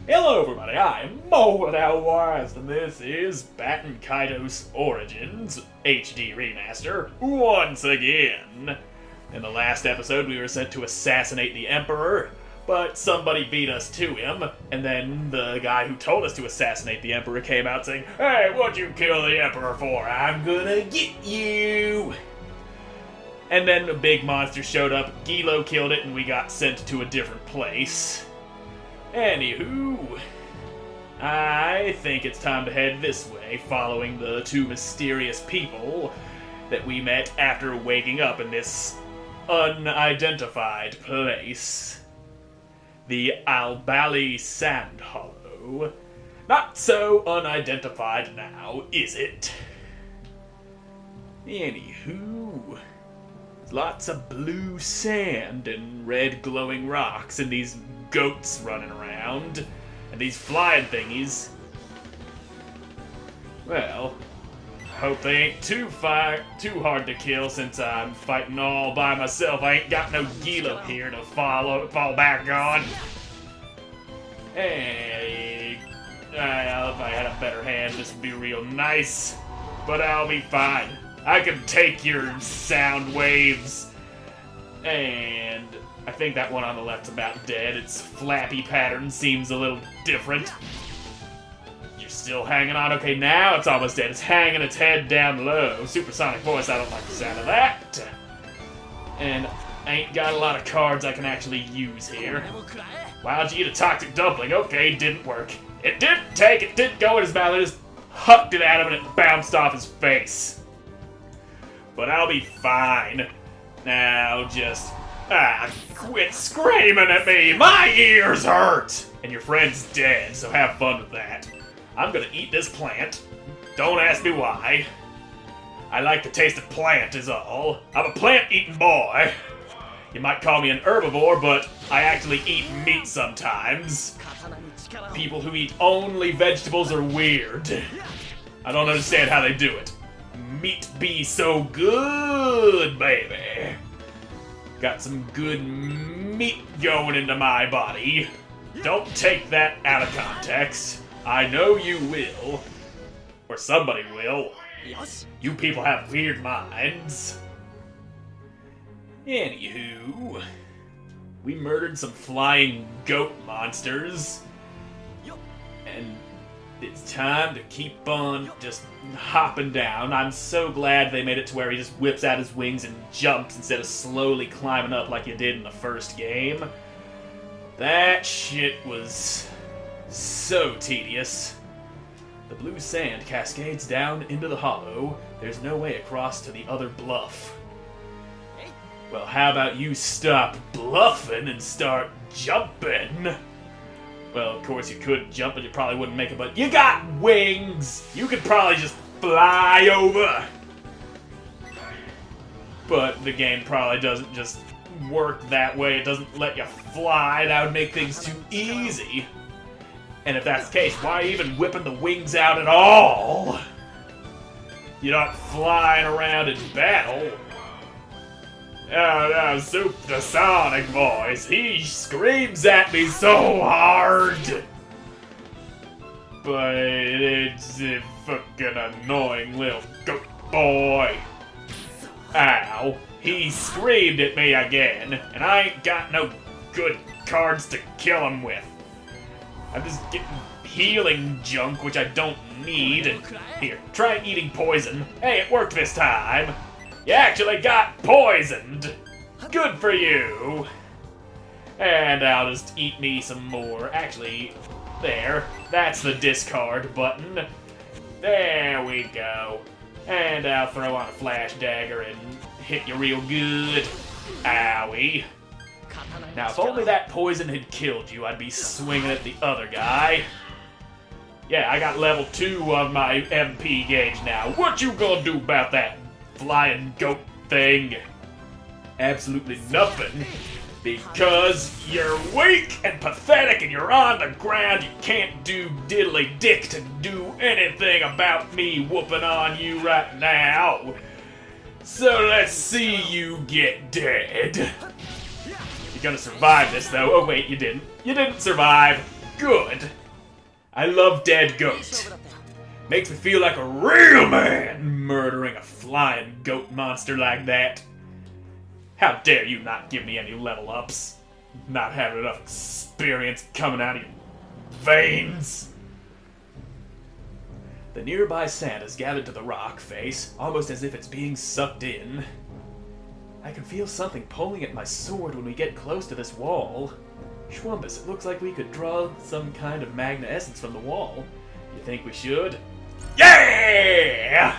Hello everybody, I'm Moldy, and this is Baten Kaitos Origins HD Remaster once again. In the last episode we were sent to assassinate the Emperor, but somebody beat us to him, and then the guy who told us to assassinate the Emperor came out saying, "Hey, what'd you kill the Emperor for? I'm gonna get you!" And then a big monster showed up, Gilo killed it, and we got sent to a different place. Anywho, I think it's time to head this way, following the two mysterious people that we met after waking up in this unidentified place. The Albali Sand Hollow. Not so unidentified now, is it? Anywho, lots of blue sand and red glowing rocks and these goats running around and these flying thingies. Well, hope they ain't too hard to kill since I'm fighting all by myself. I ain't got no Gilo here to fall back on. Hey, well, if I had a better hand, this would be real nice, but I'll be fine. I can take your sound waves. And I think that one on the left's about dead. Its flappy pattern seems a little different. You're still hanging on. Okay, now it's almost dead. It's hanging its head down low. Supersonic voice, I don't like the sound of that. And I ain't got a lot of cards I can actually use here. Why'd you eat a toxic dumpling? Okay, didn't work. It didn't go in his mouth. I just hucked it at him and it bounced off his face. But I'll be fine. Now just... quit screaming at me! My ears hurt! And your friend's dead, so have fun with that. I'm gonna eat this plant. Don't ask me why. I like the taste of plant is all. I'm a plant-eating boy. You might call me an herbivore, but I actually eat meat sometimes. People who eat only vegetables are weird. I don't understand how they do it. Meat be so good, baby. Got some good meat going into my body. Don't take that out of context. I know you will. Or somebody will. You people have weird minds. Anywho, we murdered some flying goat monsters. And it's time to keep on just hopping down. I'm so glad they made it to where he just whips out his wings and jumps instead of slowly climbing up like you did in the first game. That shit was so tedious. The blue sand cascades down into the hollow. There's no way across to the other bluff. Well, how about you stop bluffing and start jumping? Well, of course you could jump, but you probably wouldn't make it, but you got wings! You could probably just fly over! But the game probably doesn't just work that way. It doesn't let you fly. That would make things too easy. And if that's the case, why even whipping the wings out at all? You're not flying around in battle. Oh no, supersonic voice. He screams at me so hard. But it's a fucking annoying little goat boy. Ow. He screamed at me again, and I ain't got no good cards to kill him with. I'm just getting healing junk, which I don't need. Here, try eating poison. Hey, it worked this time. You actually got poisoned! Good for you! And I'll just eat me some more. Actually, there. That's the discard button. There we go. And I'll throw on a flash dagger and hit you real good. Owie. Now, if only that poison had killed you, I'd be swinging at the other guy. Yeah, I got level 2 of my MP gauge now. What you gonna do about that flying goat thing? Absolutely nothing, because you're weak and pathetic and you're on the ground. You can't do diddly dick to do anything about me whooping on you right now. So let's see you get dead. You're gonna survive this though. Oh wait, you didn't. You didn't survive. Good. I love dead goats. Makes me feel like a real man murdering a flying goat monster like that. How dare you not give me any level ups? Not having enough experience coming out of your veins. The nearby sand is gathered to the rock face, almost as if it's being sucked in. I can feel something pulling at my sword when we get close to this wall. Schwumbus, it looks like we could draw some kind of magna essence from the wall. You think we should? Yeah!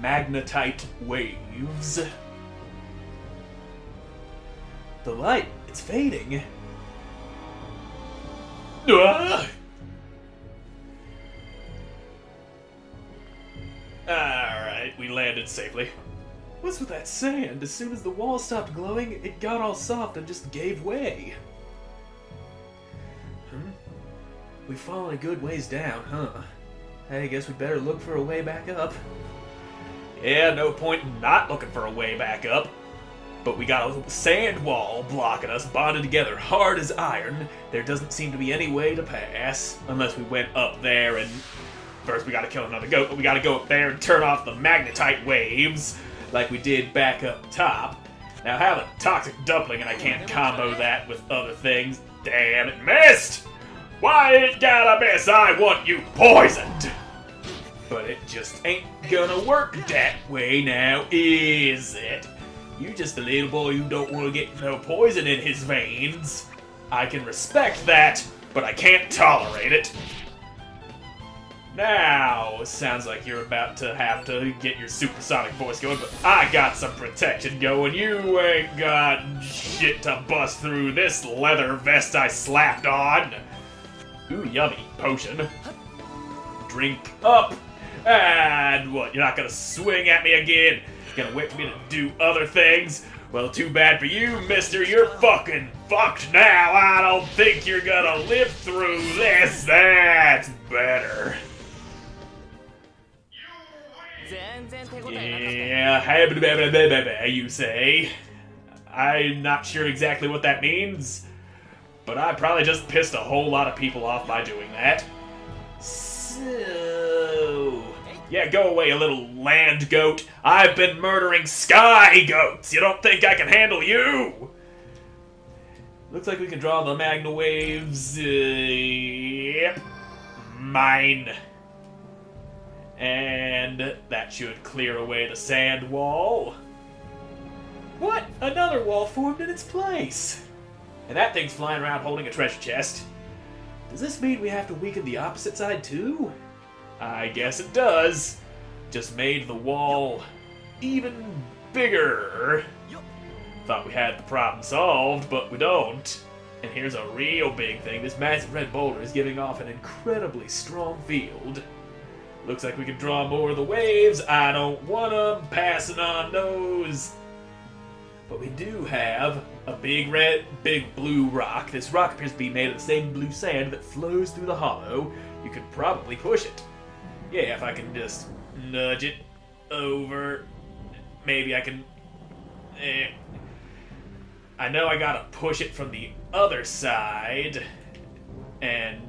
Magnetite waves. The light, it's fading. Alright, we landed safely. What's with that sand? As soon as the wall stopped glowing, it got all soft and just gave way. We've fallen a good ways down, huh? I guess we better look for a way back up. Yeah, no point in not looking for a way back up. But we got a sand wall blocking us, bonded together hard as iron. There doesn't seem to be any way to pass, unless we went up there and... First we gotta kill another goat, but we gotta go up there and turn off the magnetite waves, like we did back up top. Now I have a toxic dumpling and I can't combo that with other things. Damn, it missed! Why it gotta miss? I want you poisoned! But it just ain't gonna work that way now, is it? You just a little boy who don't want to get no poison in his veins. I can respect that, but I can't tolerate it. Now, sounds like you're about to have to get your supersonic voice going, but I got some protection going. You ain't got shit to bust through this leather vest I slapped on. Ooh, yummy potion. Drink up. And what, you're not gonna swing at me again? You're gonna whip me to do other things? Well, too bad for you, mister. You're fucking fucked now. I don't think you're gonna live through this. That's better. Yeah, you say. I'm not sure exactly what that means, but I probably just pissed a whole lot of people off by doing that. So... yeah, go away, you little land goat. I've been murdering sky goats. You don't think I can handle you? Looks like we can draw the magna waves. Yep. Mine. And that should clear away the sand wall. What? Another wall formed in its place. And that thing's flying around holding a treasure chest. Does this mean we have to weaken the opposite side too? I guess it does. Just made the wall even bigger. Thought we had the problem solved, but we don't. And here's a real big thing. This massive red boulder is giving off an incredibly strong field. Looks like we can draw more of the waves. I don't want them. Passing on those. But we do have a big blue rock. This rock appears to be made of the same blue sand that flows through the hollow. You could probably push it. Yeah, if I can just nudge it over. Maybe I can... I know I gotta push it from the other side. And...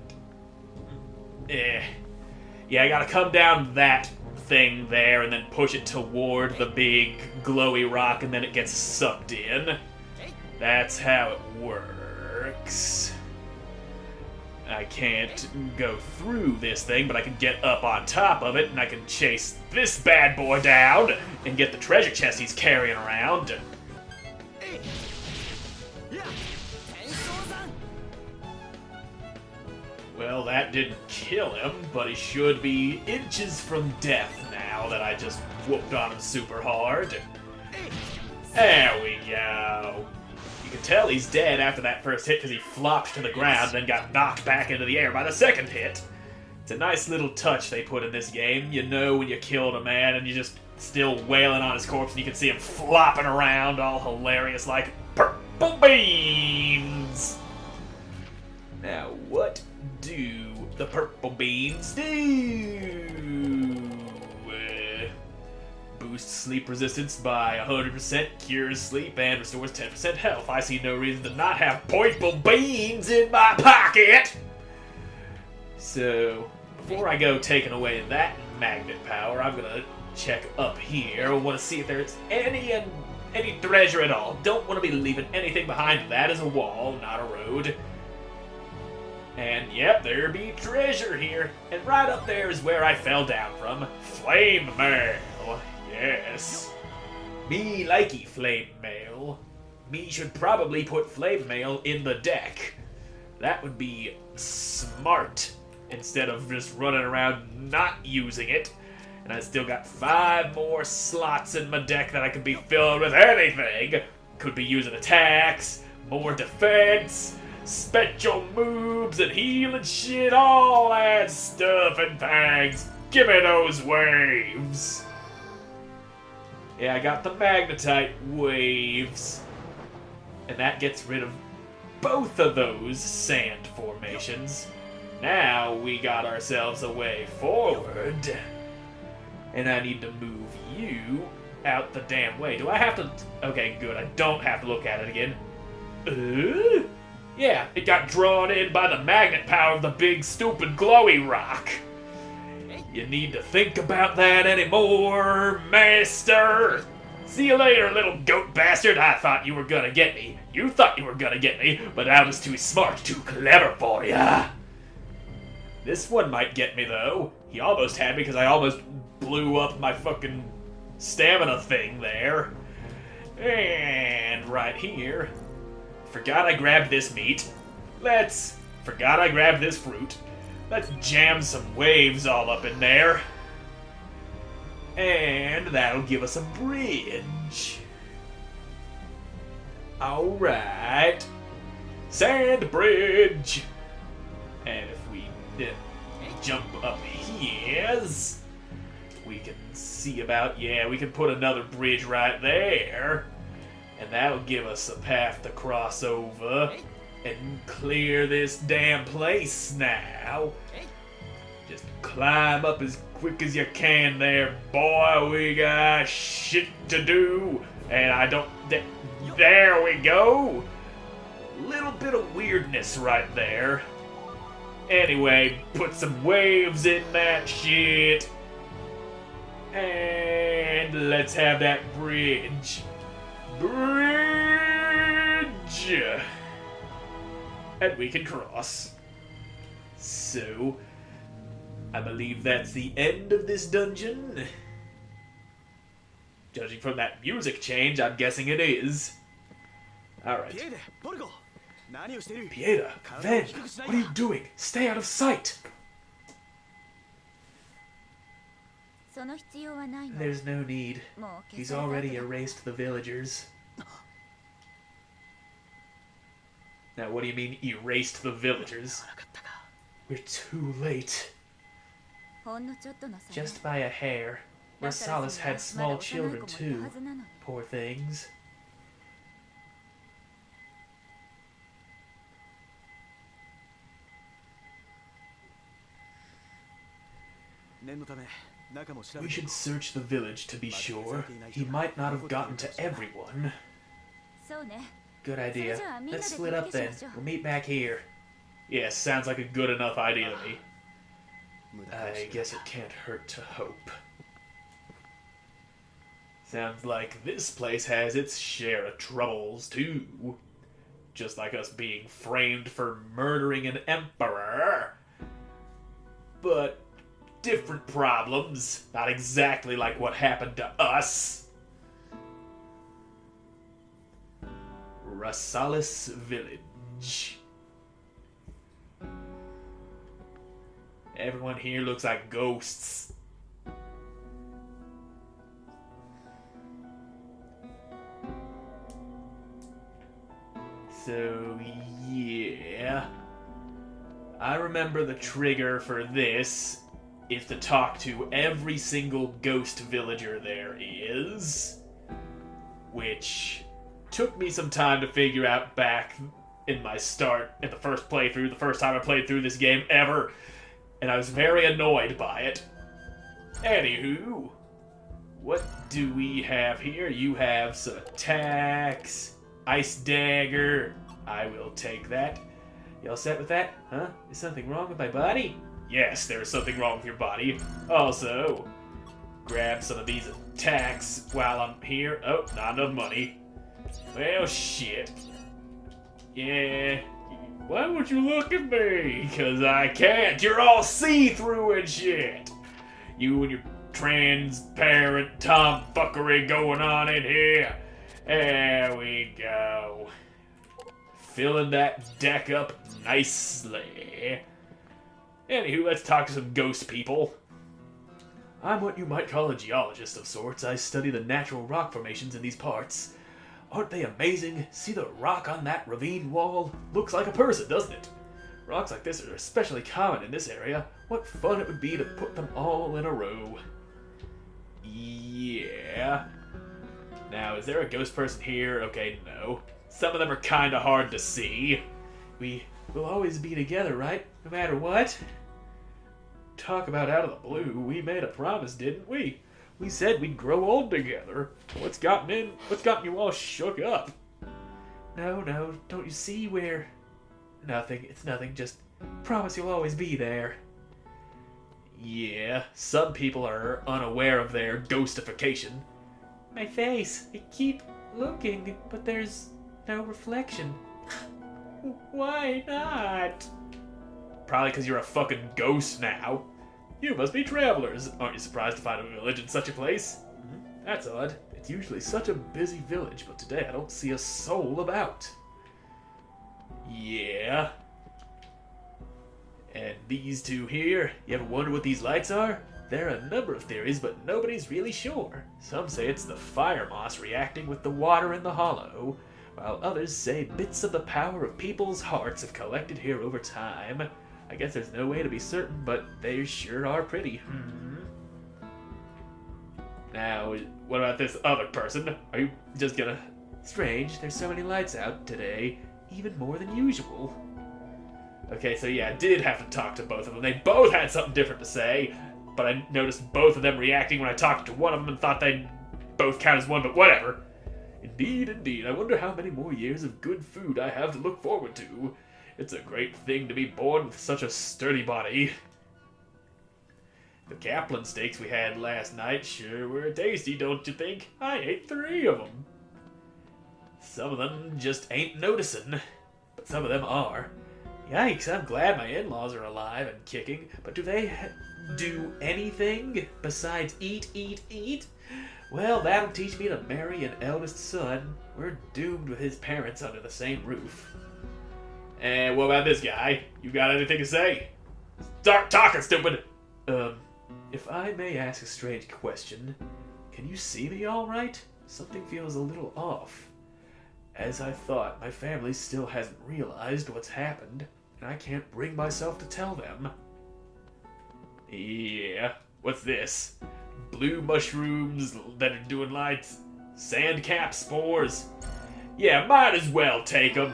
yeah, I gotta come down that thing there and then push it toward the big glowy rock and then it gets sucked in. That's how it works. I can't go through this thing, but I can get up on top of it and I can chase this bad boy down and get the treasure chest he's carrying around. Well, that didn't kill him, but he should be inches from death now that I just whooped on him super hard. There we go. You can tell he's dead after that first hit because he flopped to the ground, then got knocked back into the air by the second hit. It's a nice little touch they put in this game. You know when you killed a man and you're just still wailing on his corpse and you can see him flopping around all hilarious like purple beans. Now, what do the purple beans do? Boosts sleep resistance by 100%, cures sleep, and restores 10% health. I see no reason to not have purple beans in my pocket! So, before I go taking away that magnet power, I'm gonna check up here. I want to see if there's any treasure at all. Don't want to be leaving anything behind. That is a wall, not a road. And yep, there be treasure here. And right up there is where I fell down from. Flame mail. Yes. Me likey flame mail. Me should probably put flame mail in the deck. That would be smart. Instead of just running around not using it. And I still got 5 more slots in my deck that I could be filling with anything. Could be using attacks, more defense, special moves, and healing shit, all that stuff and things. Give me those waves. Yeah, I got the magnetite waves. And that gets rid of both of those sand formations. Now we got ourselves a way forward. And I need to move you out the damn way. Do I have to... Okay, good. I don't have to look at it again. Yeah, it got drawn in by the magnet power of the big, stupid, glowy rock. You need to think about that anymore, master. See you later, little goat bastard. I thought you were gonna get me. You thought you were gonna get me, but I was too smart, too clever for ya. This one might get me, though. He almost had me because I almost blew up my fucking stamina thing there. And right here. Forgot I grabbed this meat. Forgot I grabbed this fruit. Let's jam some waves all up in there. And that'll give us a bridge. Alright. Sand bridge. And if we jump up here, we can see about, yeah, we can put another bridge right there. And that'll give us a path to cross over and clear this damn place now. Just climb up as quick as you can there, boy. We got shit to do. And I don't... There we go. Little bit of weirdness right there. Anyway, put some waves in that shit. And let's have that bridge. Bridge! And we can cross. So, I believe that's the end of this dungeon. Judging from that music change, I'm guessing it is. Alright. Pieta, Ven, what are you doing? Stay out of sight! There's no need. He's already erased the villagers. Now, what do you mean, erased the villagers? We're too late. Just by a hair. Rosales had small children, too. Poor things. We should search the village to be sure. He might not have gotten to everyone. Good idea. Let's split up then. We'll meet back here. Yes, sounds like a good enough idea to me. I guess it can't hurt to hope. Sounds like this place has its share of troubles, too. Just like us being framed for murdering an emperor. But different problems. Not exactly like what happened to us. Rosales Village. Everyone here looks like ghosts. So, yeah. I remember the trigger for this is to talk to every single ghost villager there is. Which took me some time to figure out back in my start, at the first playthrough, the first time I played through this game ever. And I was very annoyed by it. Anywho, What do we have here? You have some attacks. Ice dagger. I will take that. You all set with that? Huh? Is something wrong with my body? Yes, there is something wrong with your body. Also, grab some of these attacks while I'm here. Oh, not enough money. Well, shit. Yeah. Why would you look at me? Because I can't. You're all see-through and shit. You and your transparent tomfuckery going on in here. There we go. Filling that deck up nicely. Anywho, let's talk to some ghost people. I'm what you might call a geologist of sorts. I study the natural rock formations in these parts. Aren't they amazing? See the rock on that ravine wall? Looks like a person, doesn't it? Rocks like this are especially common in this area. What fun it would be to put them all in a row. Yeah. Now, is there a ghost person here? Okay, no. Some of them are kinda hard to see. We will always be together, right? No matter what? Talk about out of the blue. We made a promise, didn't we? We said we'd grow old together. What's gotten you all shook up? No, don't you see we're... Nothing, it's nothing, just promise you'll always be there. Yeah, some people are unaware of their ghostification. My face, I keep looking, but there's no reflection. Why not? Probably because you're a fucking ghost now. You must be travelers. Aren't you surprised to find a village in such a place? That's odd. It's usually such a busy village, but today I don't see a soul about. Yeah. And these two here, you ever wonder what these lights are? There are a number of theories, but nobody's really sure. Some say it's the fire moss reacting with the water in the hollow, while others say bits of the power of people's hearts have collected here over time. I guess there's no way to be certain, but they sure are pretty. Now, what about this other person? Are you just gonna... Strange, there's so many lights out today, even more than usual. Okay, so yeah, I did have to talk to both of them. They both had something different to say, but I noticed both of them reacting when I talked to one of them and thought they'd both count as one, but whatever. Indeed. I wonder how many more years of good food I have to look forward to. It's a great thing to be born with such a sturdy body. The Kaplan steaks we had last night sure were tasty, don't you think? I ate 3 of them. Some of them just ain't noticing, but some of them are. Yikes, I'm glad my in-laws are alive and kicking, but do they do anything besides eat? Well, that'll teach me to marry an eldest son. We're doomed with his parents under the same roof. And what about this guy? You got anything to say? Start talking, stupid! If I may ask a strange question, can you see me all right? Something feels a little off. As I thought, my family still hasn't realized what's happened, and I can't bring myself to tell them. Yeah, what's this? Blue mushrooms that are doing lights? Sandcap spores? Yeah, might as well take them.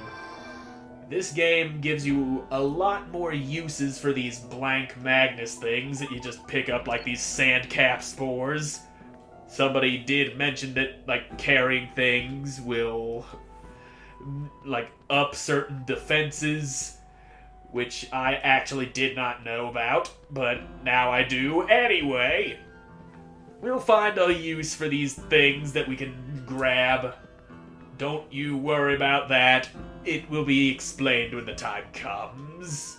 This game gives you a lot more uses for these blank Magnus things that you just pick up, like these sandcap spores. Somebody did mention that, like, carrying things will, like, up certain defenses, which I actually did not know about, but now I do anyway. We'll find a use for these things that we can grab. Don't you worry about that. It will be explained when the time comes.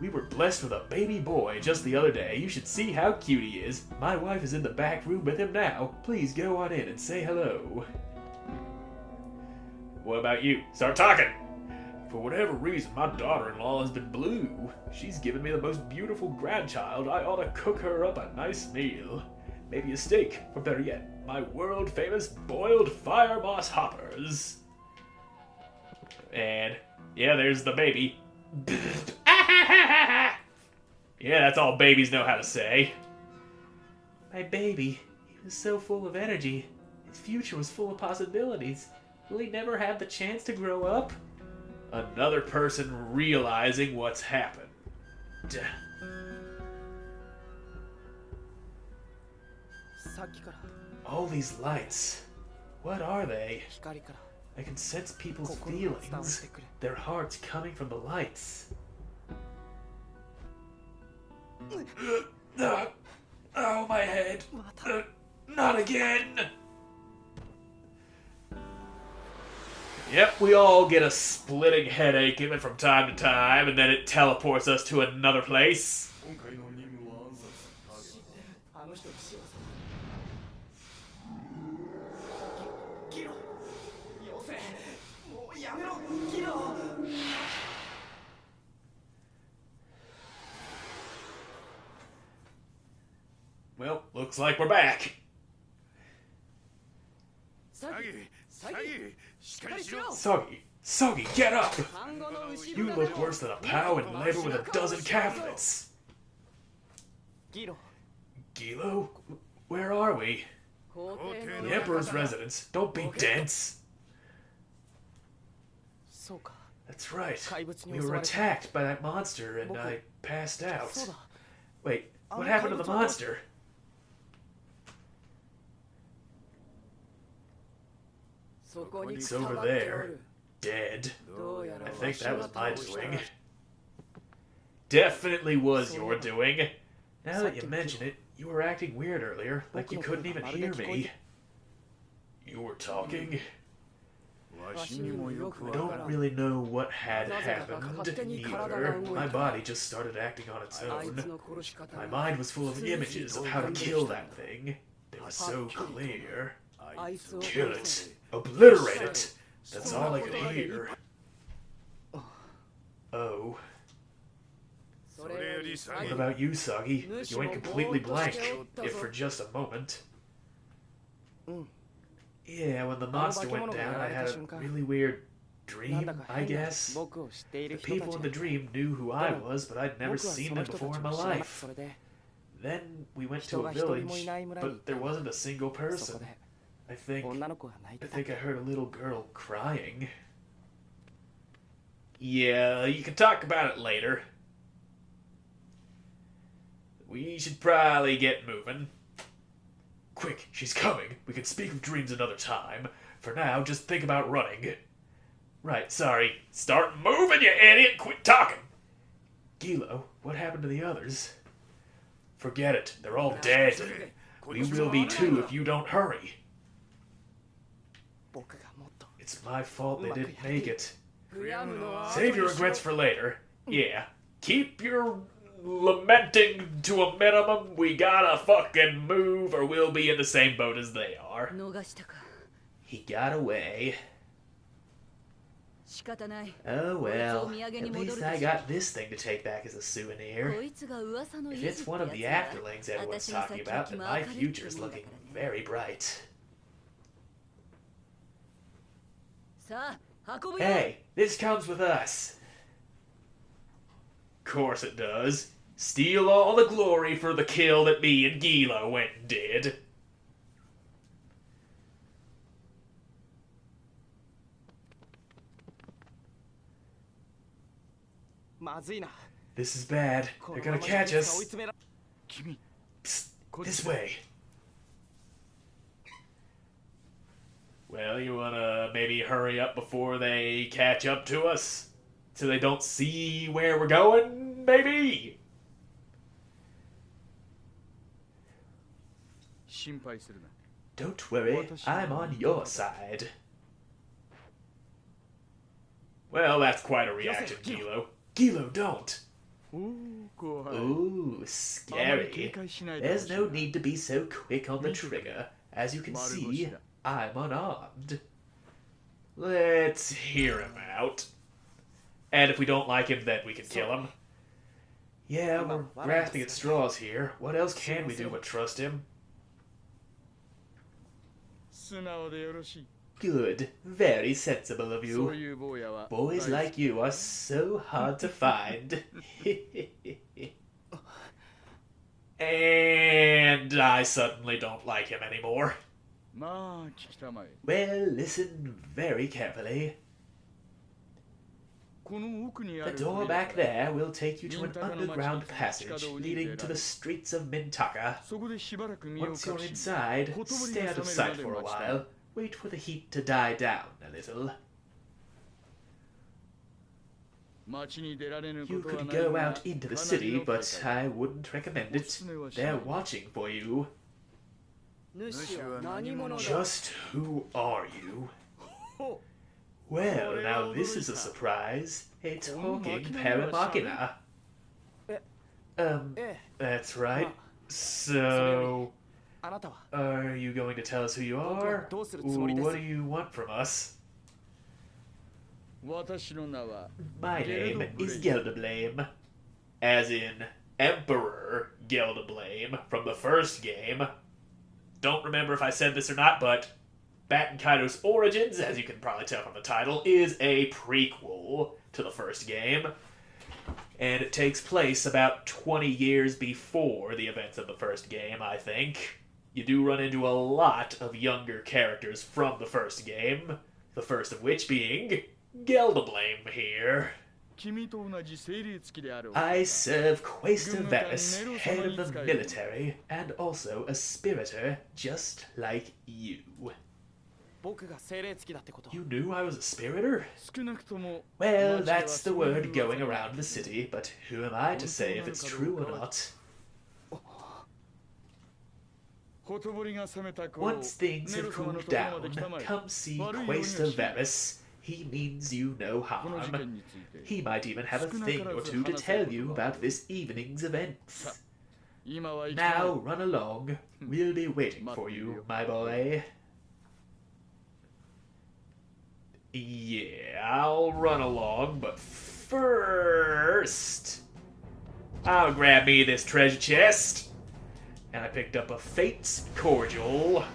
We were blessed with a baby boy just the other day. You should see how cute he is. My wife is in the back room with him now. Please go on in and say hello. What about you? Start talking! For whatever reason, my daughter-in-law has been blue. She's given me the most beautiful grandchild. I ought to cook her up a nice meal. Maybe a steak, or better yet, my world-famous boiled fire moss hoppers. And, yeah, there's the baby. Yeah, that's all babies know how to say. My baby, he was so full of energy. His future was full of possibilities. Will he never have the chance to grow up? Another person realizing what's happened. All these lights. What are they? I can sense people's feelings. Their hearts coming from the lights. Oh, my head. Not again. Yep, we all get a splitting headache even from time to time, and then it teleports us to another place. Well, looks like we're back. Soggy, get up! You look worse than a cow in labor with a dozen calflets. Gilo? Where are we? The Emperor's residence. Don't be dense. That's right. We were attacked by that monster and I passed out. Wait, what happened to the monster? It's over there. Dead. I think that was my doing. Definitely was your doing. Now that you mention it, you were acting weird earlier, like you couldn't even hear me. You were talking? I don't really know what had happened either. My body just started acting on its own. My mind was full of images of how to kill that thing. They were so clear. Kill it. Obliterate it. That's all I could hear. Oh. What about you, Soggy? You went completely blank, if for just a moment. Yeah, when the monster went down, I had a really weird dream, I guess. The people in the dream knew who I was, but I'd never seen them before in my life. Then we went to a village, but there wasn't a single person. I think I heard a little girl crying. Yeah, you can talk about it later. We should probably get moving. Quick, she's coming. We can speak of dreams another time. For now, just think about running. Right, sorry. Start moving, you idiot! Quit talking! Gilo, what happened to the others? Forget it. They're all dead. We will be too if you don't hurry. It's my fault they didn't make it. Save your regrets for later. Yeah. Keep your lamenting to a minimum. We gotta fucking move or we'll be in the same boat as they are. He got away. Oh well, at least I got this thing to take back as a souvenir. If it's one of the afterlings everyone's talking about, then my future's looking very bright. Hey, this comes with us. Course it does. Steal all the glory for the kill that me and Gilo went and did. This is bad. They're gonna catch us. Psst, this way. Well, you wanna maybe hurry up before they catch up to us? So they don't see where we're going, maybe? Don't worry, I'm on your side. Well, that's quite a reaction, Gilo. Gilo, don't! Ooh, scary. There's no need to be so quick on the trigger. As you can see, I'm unarmed. Let's hear him out. And if we don't like him, then we can kill him. Yeah, we're grasping at straws here. What else can we do but trust him? Good. Very sensible of you. Boys like you are so hard to find. And I suddenly don't like him anymore. Well, listen very carefully. The door back there will take you to an underground passage leading to the streets of Mintaka. Once you're inside, stay out of sight for a while. Wait for the heat to die down a little. You could go out into the city, but I wouldn't recommend it. They're watching for you. Just who are you? Well, now this is a surprise. A talking paramachina. That's right. So, are you going to tell us who you are? What do you want from us? My name is Gelderblame. As in, Emperor Gelderblame from the first game. Don't remember if I said this or not, but Baten Kaitos Origins, as you can probably tell from the title, is a prequel to the first game. And it takes place about 20 years before the events of the first game, I think. You do run into a lot of younger characters from the first game, the first of which being Gelderblame here. I serve Quaestor Varus, head of the military, and also a spiritor just like you. You knew I was a spiritor? Well, that's the word going around the city, but who am I to say if it's true or not? Once things have cooled down, come see Quaestor Varus. He means you no harm. He might even have a thing or two to tell you about this evening's events. Now run along. We'll be waiting for you, my boy. Yeah, I'll run along, but first, I'll grab me this treasure chest. And I picked up a Fate's Cordial.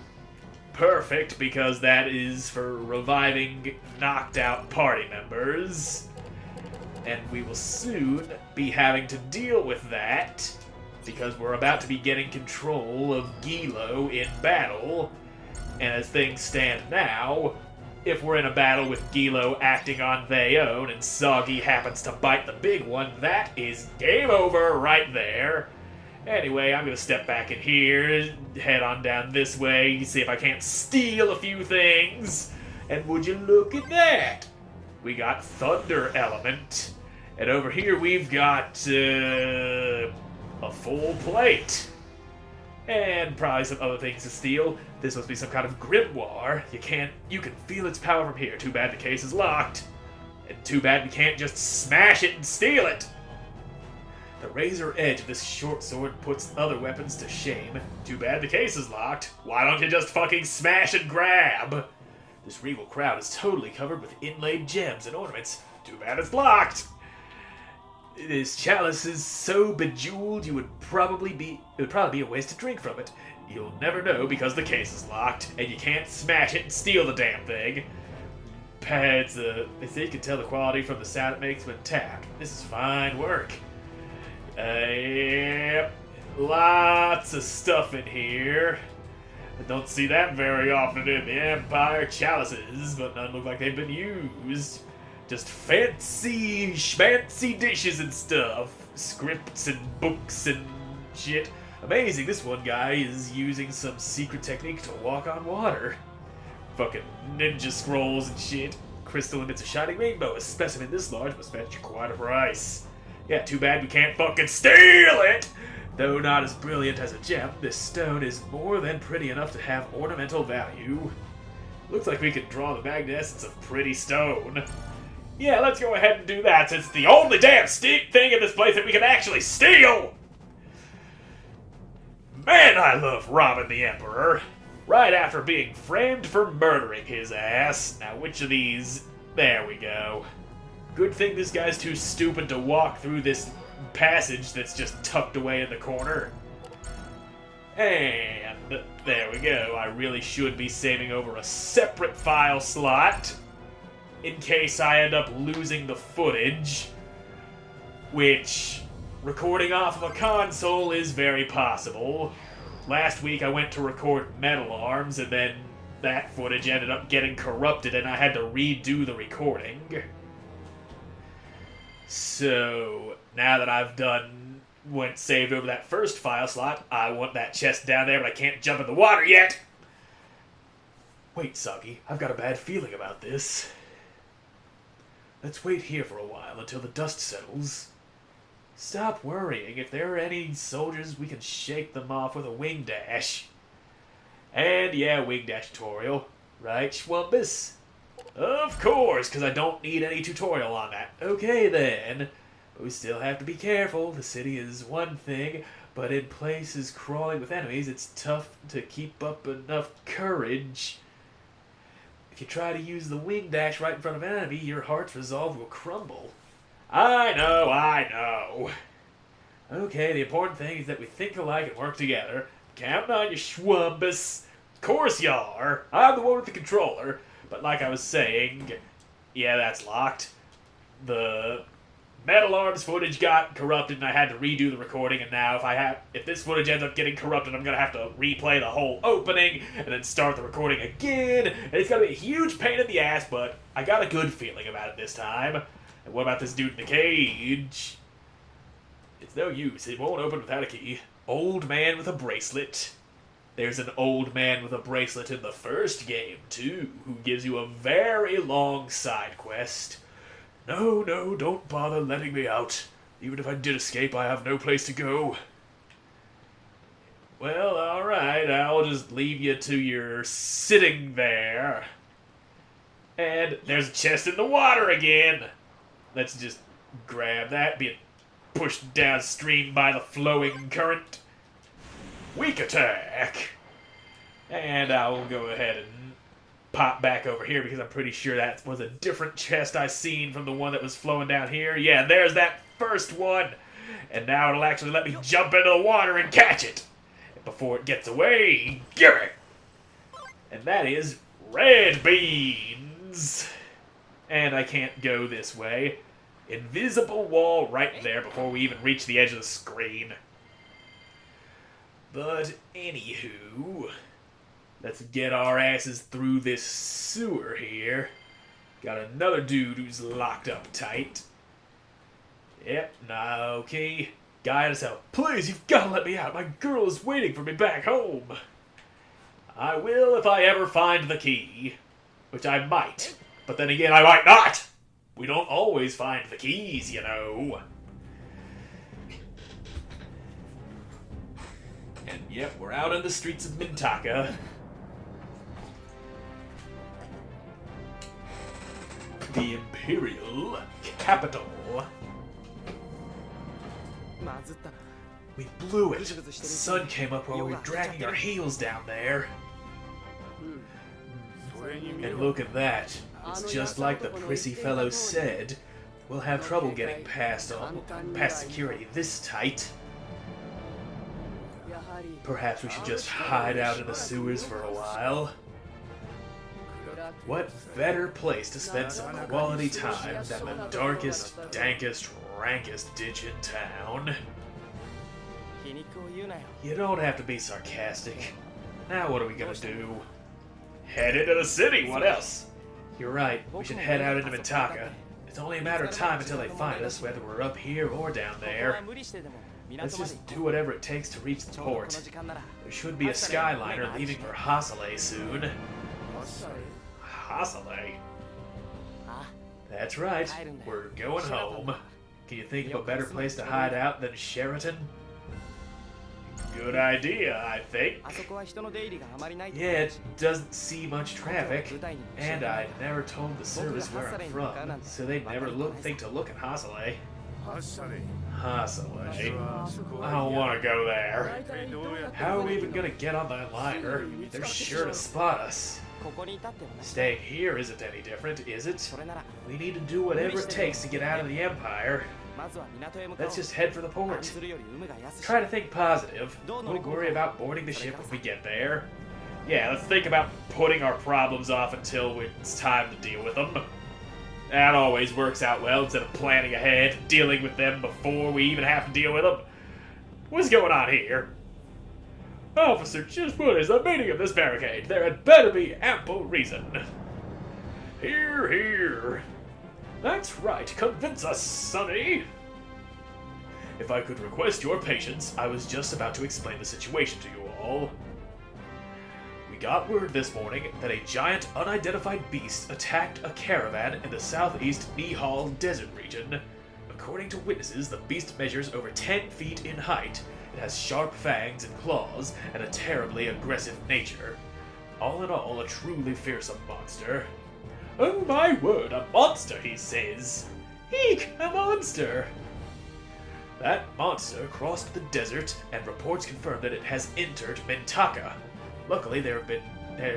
Perfect, because that is for reviving knocked out party members. And we will soon be having to deal with that, because we're about to be getting control of Gilo in battle. And as things stand now, if we're in a battle with Gilo acting on they own and Soggy happens to bite the big one, that is game over right there. Anyway, I'm going to step back in here, head on down this way, see if I can't steal a few things. And would you look at that? We got Thunder Element. And over here we've got a full plate. And probably some other things to steal. This must be some kind of grimoire. You can feel its power from here. Too bad the case is locked. And too bad we can't just smash it and steal it. The razor edge of this short sword puts other weapons to shame. Too bad the case is locked. Why don't you just fucking smash and grab? This regal crown is totally covered with inlaid gems and ornaments. Too bad it's locked. This chalice is so bejeweled it would probably be a waste to drink from it. You'll never know because the case is locked, and you can't smash it and steal the damn thing. Pads, they say you can tell the quality from the sound it makes when tapped. This is fine work. Yep. Lots of stuff in here. I don't see that very often in the Empire chalices, but none look like they've been used. Just fancy, schmancy dishes and stuff. Scripts and books and shit. Amazing, this one guy is using some secret technique to walk on water. Fucking ninja scrolls and shit. Crystal emits a shining rainbow. A specimen this large must fetch quite a price. Yeah, too bad we can't fucking steal it! Though not as brilliant as a gem, this stone is more than pretty enough to have ornamental value. Looks like we could draw the magnificence of pretty stone. Yeah, let's go ahead and do that since it's the only damn thing in this place that we can actually steal! Man, I love robbing the Emperor. Right after being framed for murdering his ass. Now, which of these... There we go. Good thing this guy's too stupid to walk through this passage that's just tucked away in the corner. And there we go. I really should be saving over a separate file slot in case I end up losing the footage, which recording off of a console is very possible. Last week I went to record Metal Arms and then that footage ended up getting corrupted and I had to redo the recording. So, now that I've went saved over that first file slot, I want that chest down there, but I can't jump in the water yet! Wait, Soggy, I've got a bad feeling about this. Let's wait here for a while until the dust settles. Stop worrying. If there are any soldiers, we can shake them off with a wing dash. And yeah, wing dash tutorial. Right, Schwumpus? Of course, because I don't need any tutorial on that. Okay then. But we still have to be careful. The city is one thing, but in places crawling with enemies, it's tough to keep up enough courage. If you try to use the wing dash right in front of an enemy, your heart's resolve will crumble. I know. Okay, the important thing is that we think alike and work together. Counting on you, Schwumpus. Of course you are. I'm the one with the controller. But like I was saying, yeah, that's locked. The Metal Arms footage got corrupted and I had to redo the recording, and now if this footage ends up getting corrupted, I'm gonna have to replay the whole opening and then start the recording again, and it's gonna be a huge pain in the ass, but I got a good feeling about it this time. And what about this dude in the cage? It's no use, it won't open without a key. Old man with a bracelet. There's an old man with a bracelet in the first game, too, who gives you a very long side quest. No, don't bother letting me out. Even if I did escape, I have no place to go. Well, alright, I'll just leave you to your sitting there. And there's a chest in the water again. Let's just grab that, being pushed downstream by the flowing current. Weak attack. And I'll go ahead and pop back over here because I'm pretty sure that was a different chest I seen from the one that was flowing down here. Yeah, there's that first one. And now it'll actually let me jump into the water and catch it. And before it gets away, give it. And that is red beans. And I can't go this way. Invisible wall right there before we even reach the edge of the screen. But anywho, let's get our asses through this sewer here. Got another dude who's locked up tight. Yep, nah, okay. Guy at out. Please, you've got to let me out. My girl is waiting for me back home. I will if I ever find the key. Which I might. But then again, I might not. We don't always find the keys, you know. And yep, we're out on the streets of Mintaka. The Imperial Capital. We blew it. The sun came up while we were dragging our heels down there. And look at that. It's just like the prissy fellow said. We'll have trouble getting past security this tight. Perhaps we should just hide out in the sewers for a while. What better place to spend some quality time than the darkest, dankest, rankest ditch in town? You don't have to be sarcastic. Now what are we gonna do? Head into the city, what else? You're right, we should head out into Mintaka. It's only a matter of time until they find us, whether we're up here or down there. Let's just do whatever it takes to reach the port. There should be a Skyliner leaving for Hasale soon. Hasale? That's right, we're going home. Can you think of a better place to hide out than Sheraton? Good idea, I think. Yeah, it doesn't see much traffic, and I never told the service where I'm from, so they'd never think to look at Hasale. Hasale? I don't want to go there. How are we even going to get on that liner? They're sure to spot us. Staying here isn't any different, is it? We need to do whatever it takes to get out of the Empire. Let's just head for the port. Try to think positive. We'll worry about boarding the ship when we get there. Yeah, let's think about putting our problems off until it's time to deal with them. That always works out well instead of planning ahead, dealing with them before we even have to deal with them. What's going on here? Officer, just what is the meaning of this barricade? There had better be ample reason. Here, here. That's right, convince us, Sonny! If I could request your patience, I was just about to explain the situation to you all. We got word this morning that a giant unidentified beast attacked a caravan in the southeast Nihal desert region. According to witnesses, the beast measures over 10 feet in height. It has sharp fangs and claws, and a terribly aggressive nature. All in all, a truly fearsome monster. Oh my word, a monster, he says. Eek, a monster! That monster crossed the desert, and reports confirm that it has entered Mintaka. Luckily, there's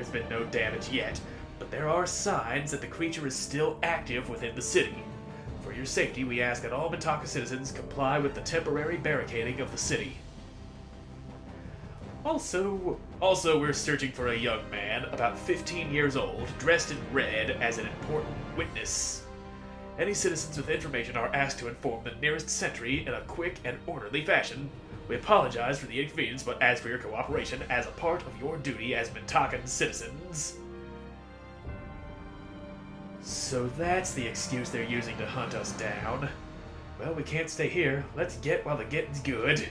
been no damage yet, but there are signs that the creature is still active within the city. For your safety, we ask that all Mintaka citizens comply with the temporary barricading of the city. Also, we're searching for a young man, about 15 years old, dressed in red as an important witness. Any citizens with information are asked to inform the nearest sentry in a quick and orderly fashion. We apologize for the inconvenience, but ask for your cooperation as a part of your duty as Mintakan citizens. So that's the excuse they're using to hunt us down. Well, we can't stay here. Let's get while the getting's good.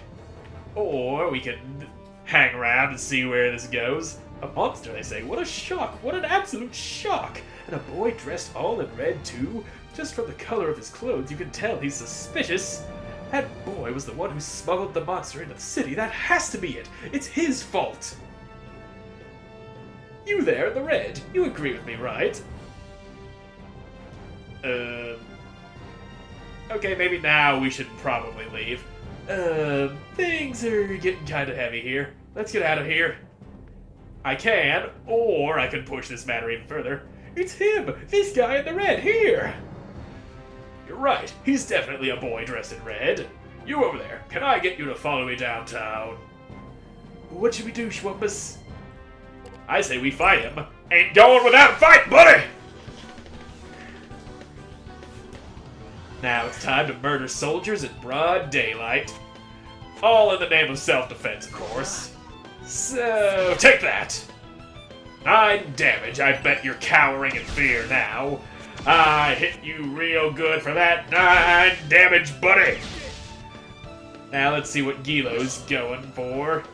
Or we can hang around and see where this goes. A monster, they say. What a shock! What an absolute shock! And a boy dressed all in red, too? Just from the color of his clothes, you can tell he's suspicious. That boy was the one who smuggled the monster into the city. That has to be it. It's his fault. You there in the red. You agree with me, right? Okay, maybe now we should probably leave. Things are getting kind of heavy here. Let's get out of here. I can, or I can push this matter even further. It's him! This guy in the red, here! You're right, he's definitely a boy dressed in red. You over there, can I get you to follow me downtown? What should we do, Schwumpus? I say we fight him. Ain't going without a fight, buddy! Now it's time to murder soldiers in broad daylight. All in the name of self-defense, of course. So, take that! 9 damage, I bet you're cowering in fear now. I hit you real good for that 9 damage, buddy! Now let's see what Gilo's going for.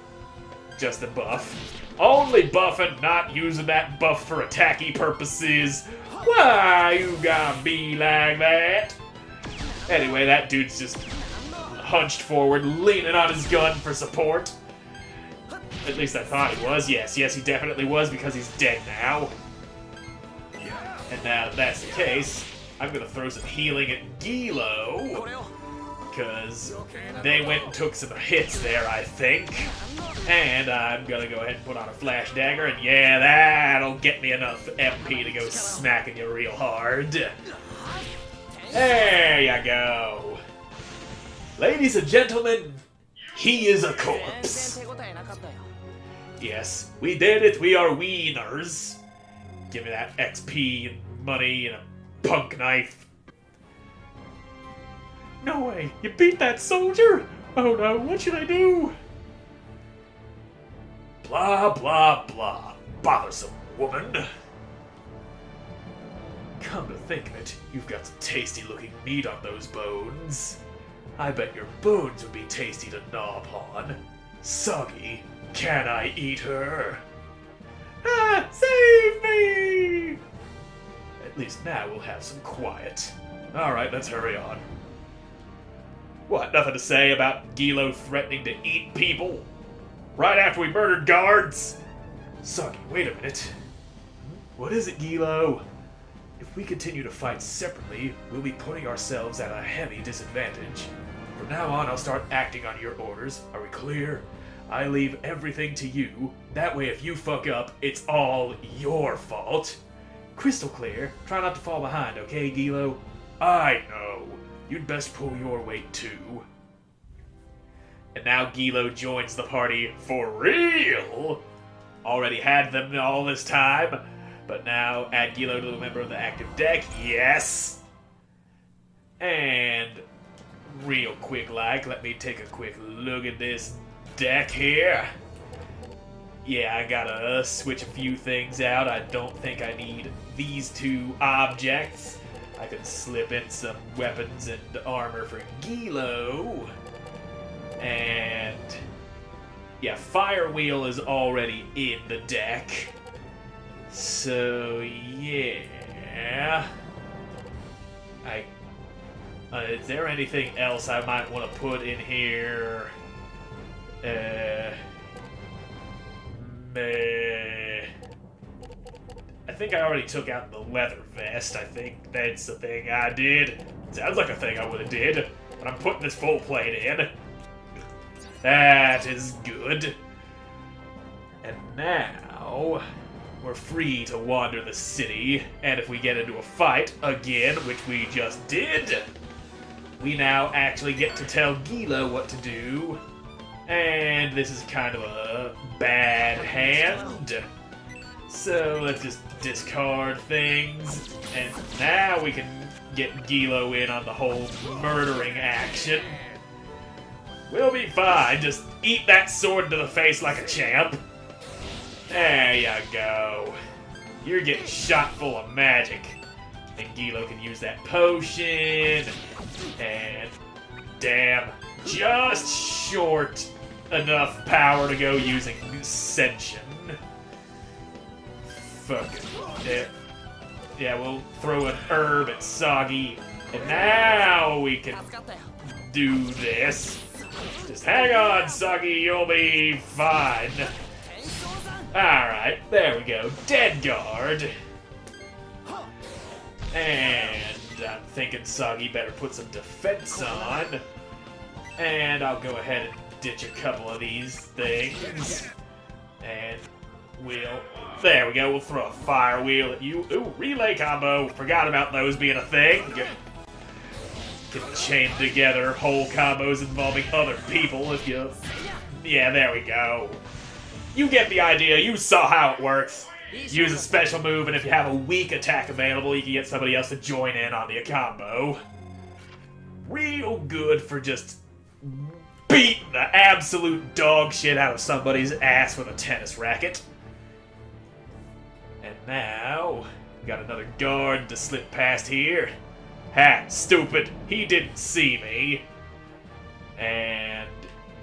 Just a buff. Only buffing, not using that buff for attacky purposes. Why you gotta be like that? Anyway, that dude's just hunched forward, leaning on his gun for support. At least I thought he was. Yes, he definitely was, because he's dead now. And now that that's the case, I'm gonna throw some healing at Gilo, because they went and took some hits there, I think. And I'm gonna go ahead and put on a flash dagger, and yeah, that'll get me enough MP to go smacking you real hard. There you go. Ladies and gentlemen, he is a corpse. Yes, we did it. We are wieners. Give me that XP and money and a punk knife. No way. You beat that soldier? Oh no, what should I do? Blah, blah, blah. Bothersome woman. Come to think of it, you've got some tasty-looking meat on those bones. I bet your bones would be tasty to gnaw upon. Soggy, can I eat her? Ah, save me! At least now we'll have some quiet. Alright, let's hurry on. What, nothing to say about Gilo threatening to eat people? Right after we murdered guards? Soggy, wait a minute. What is it, Gilo? If we continue to fight separately, we'll be putting ourselves at a heavy disadvantage. From now on, I'll start acting on your orders. Are we clear? I leave everything to you. That way, if you fuck up, it's all your fault. Crystal clear. Try not to fall behind, okay, Gilo? I know. You'd best pull your weight, too. And now Gilo joins the party for real! Already had them all this time. But now, add Gilo to the member of the active deck. Yes! And real quick let me take a quick look at this deck here. Yeah, I gotta switch a few things out. I don't think I need these 2 objects. I can slip in some weapons and armor for Gilo. And yeah, Firewheel is already in the deck. So yeah. Is there anything else I might want to put in here? I think I already took out the leather vest. I think that's the thing I did. Sounds like a thing I would have did. But I'm putting this full plate in. That is good. And now we're free to wander the city. And if we get into a fight again, which we just did, we now actually get to tell Gilo what to do. And this is kind of a bad hand. So let's just discard things. And now we can get Gilo in on the whole murdering action. We'll be fine. Just eat that sword to the face like a champ. There you go. You're getting shot full of magic. And Gilo can use that potion. And damn, just short enough power to go using Ascension. Fucking yeah, we'll throw an herb at Soggy. And now we can do this. Just hang on, Soggy, you'll be fine. Alright, there we go. Dead guard. And I'm thinking Soggy better put some defense on. And I'll go ahead and ditch a couple of these things. And there we go, we'll throw a fire wheel at you. Ooh, relay combo. Forgot about those being a thing. Can chain together whole combos involving other people if you... Yeah, there we go. You get the idea. You saw how it works. Use a special move, and if you have a weak attack available, you can get somebody else to join in on the combo. Real good for just beating the absolute dog shit out of somebody's ass with a tennis racket. And now, we got another guard to slip past here. Ha, stupid. He didn't see me. And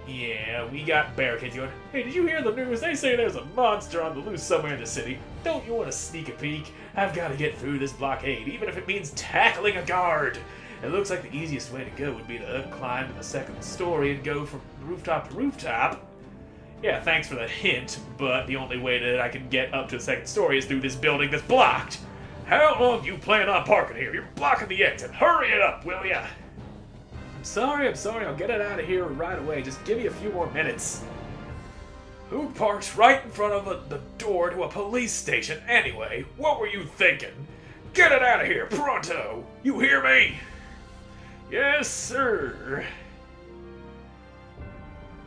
yeah, we got barricades going. Hey, did you hear the news? They say there's a monster on the loose somewhere in the city. Don't you want to sneak a peek? I've got to get through this blockade, even if it means tackling a guard. It looks like the easiest way to go would be to climb to the second story and go from rooftop to rooftop. Yeah, thanks for the hint, but the only way that I can get up to the second story is through this building that's blocked. How long do you plan on parking here? You're blocking the exit. Hurry it up, will ya? I'm sorry. I'll get it out of here right away. Just give me a few more minutes. Who parks right in front of the door to a police station anyway? What were you thinking? Get it out of here, pronto! You hear me? Yes, sir.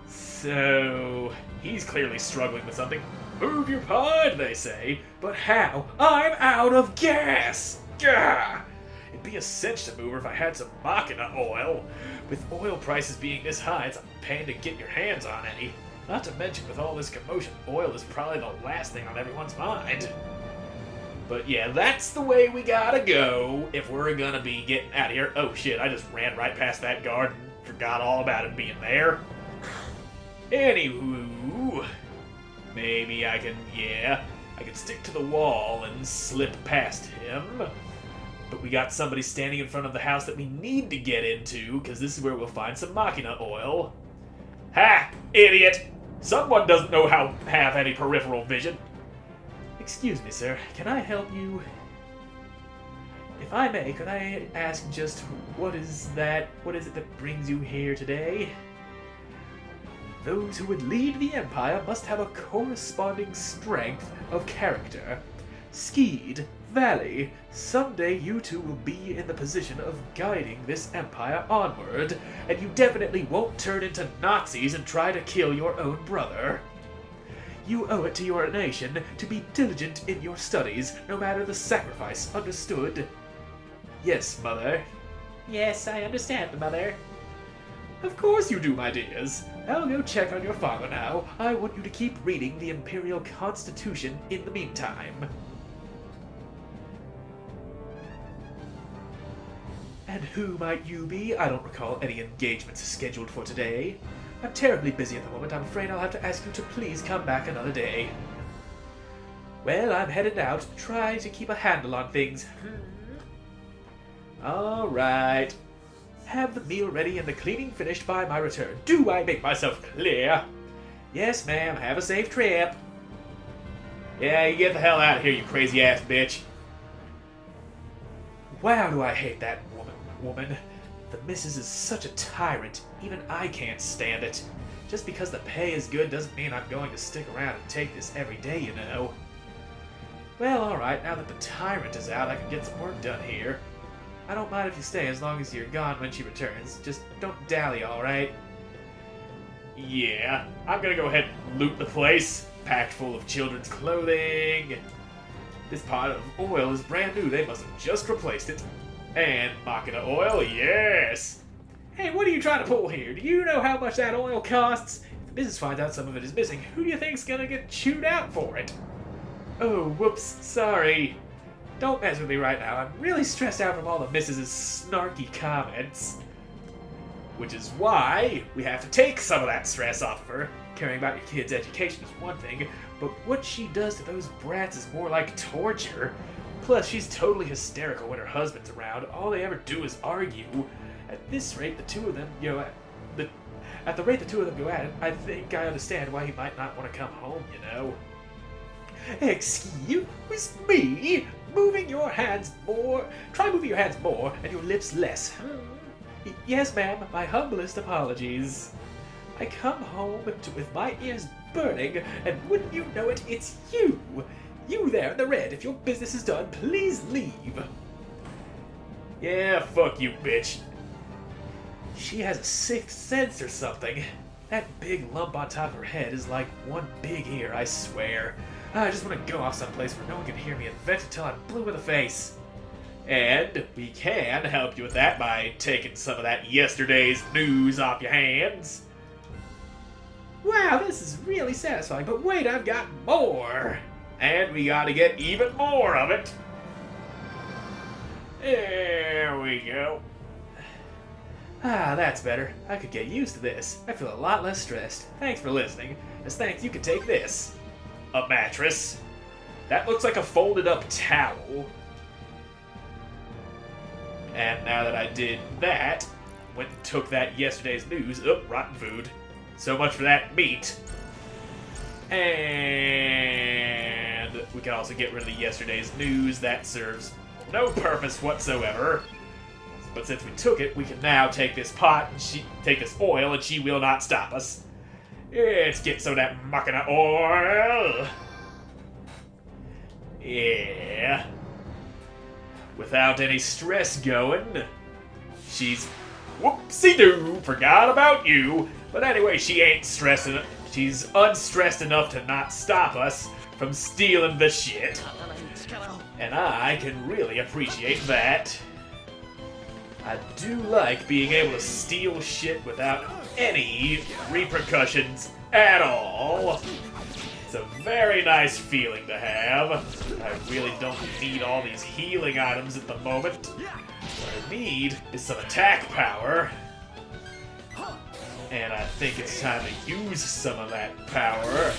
So, he's clearly struggling with something. Move your pod, they say. But how? I'm out of gas! Gah! It'd be a cinch to move her if I had some Machina oil. With oil prices being this high, it's a pain to get your hands on any. Not to mention, with all this commotion, oil is probably the last thing on everyone's mind. But yeah, that's the way we gotta go if we're gonna be getting out of here. Oh shit, I just ran right past that guard and forgot all about him being there. Anywho, maybe I can stick to the wall and slip past him. But we got somebody standing in front of the house that we need to get into, because this is where we'll find some Machina oil. Ha! Idiot! Someone doesn't know how to have any peripheral vision. Excuse me, sir. Can I help you? If I may, could I ask just what is it that brings you here today? Those who would lead the Empire must have a corresponding strength of character. Skeed, Valley, someday you two will be in the position of guiding this Empire onward, and you definitely won't turn into Nazis and try to kill your own brother. You owe it to your nation to be diligent in your studies, no matter the sacrifice, understood? Yes, Mother. Yes, I understand, Mother. Of course you do, my dears. I'll go check on your father now. I want you to keep reading the Imperial Constitution in the meantime. And who might you be? I don't recall any engagements scheduled for today. I'm terribly busy at the moment. I'm afraid I'll have to ask you to please come back another day. Well, I'm headed out. Try to keep a handle on things. All right. Have the meal ready and the cleaning finished by my return. Do I make myself clear? Yes, ma'am. Have a safe trip. Yeah, you get the hell out of here, you crazy-ass bitch. Wow, do I hate that woman. The missus is such a tyrant. Even I can't stand it. Just because the pay is good doesn't mean I'm going to stick around and take this every day, you know. Well, alright, now that the tyrant is out, I can get some work done here. I don't mind if you stay as long as you're gone when she returns. Just don't dally, alright? Yeah, I'm gonna go ahead and loot the place. Packed full of children's clothing. This pot of oil is brand new. They must have just replaced it. And Machina oil, yes! Hey, what are you trying to pull here? Do you know how much that oil costs? If the business finds out some of it is missing, who do you think's gonna get chewed out for it? Oh, whoops, sorry. Don't mess with me right now. I'm really stressed out from all the missus's snarky comments. Which is why we have to take some of that stress off of her. Caring about your kid's education is one thing, but what she does to those brats is more like torture. Plus, she's totally hysterical when her husband's around. All they ever do is argue. At this rate, the two of them, at the rate the two of them go at it, I think I understand why he might not want to come home, you know. Excuse me? Moving your hands more. Try moving your hands more and your lips less. Yes, ma'am. My humblest apologies. I come home with my ears burning, and wouldn't you know it, it's you! You there in the red, if your business is done, please leave. Yeah, fuck you, bitch. She has a sixth sense or something. That big lump on top of her head is like one big ear, I swear. I just want to go off someplace where no one can hear me and vent until I'm blue in the face. And we can help you with that by taking some of that yesterday's news off your hands. Wow, this is really satisfying, but wait, I've got more! And we gotta get even more of it. There we go. Ah, that's better. I could get used to this. I feel a lot less stressed. Thanks for listening. As thanks, you can take this. A mattress. That looks like a folded up towel. And now that I did that, went and took that yesterday's news. Oh, rotten food. So much for that meat. And we can also get rid of the yesterday's news. That serves no purpose whatsoever. But since we took it, we can now take this pot and take this oil, and she will not stop us. Let's get some of that Machina oil. Yeah. Without any stress going. She's whoopsie-doo, forgot about you. But anyway, she ain't stressing. She's unstressed enough to not stop us from stealing the shit. And I can really appreciate that. I do like being able to steal shit without any repercussions at all. It's a very nice feeling to have. I really don't need all these healing items at the moment. What I need is some attack power. And I think it's time to use some of that power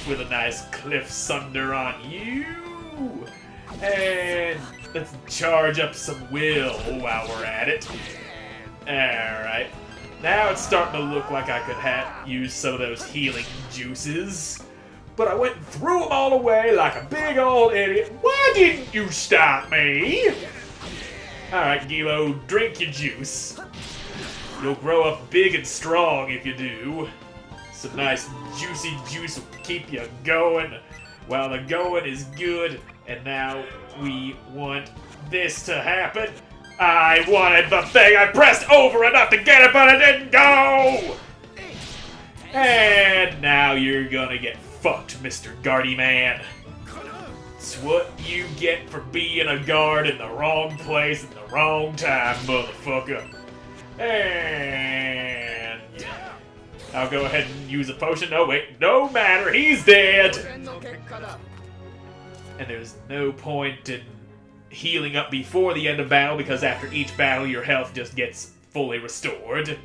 with a nice cliff sunder on you. And let's charge up some will while we're at it. Alright. Now it's starting to look like I could use some of those healing juices. But I went and threw them all away like a big old idiot. Why didn't you stop me? Alright, Gilo, drink your juice. You'll grow up big and strong if you do. Some nice juicy juice will keep you going while the going is good. And now we want this to happen. I wanted the thing. I pressed over enough to get it, but it didn't go. And now you're gonna get fucked, Mr. Guardy Man. It's what you get for being a guard in the wrong place at the wrong time, motherfucker. And I'll go ahead and use a potion. Oh wait, no matter, he's dead. And there's no point in healing up before the end of battle, because after each battle your health just gets fully restored.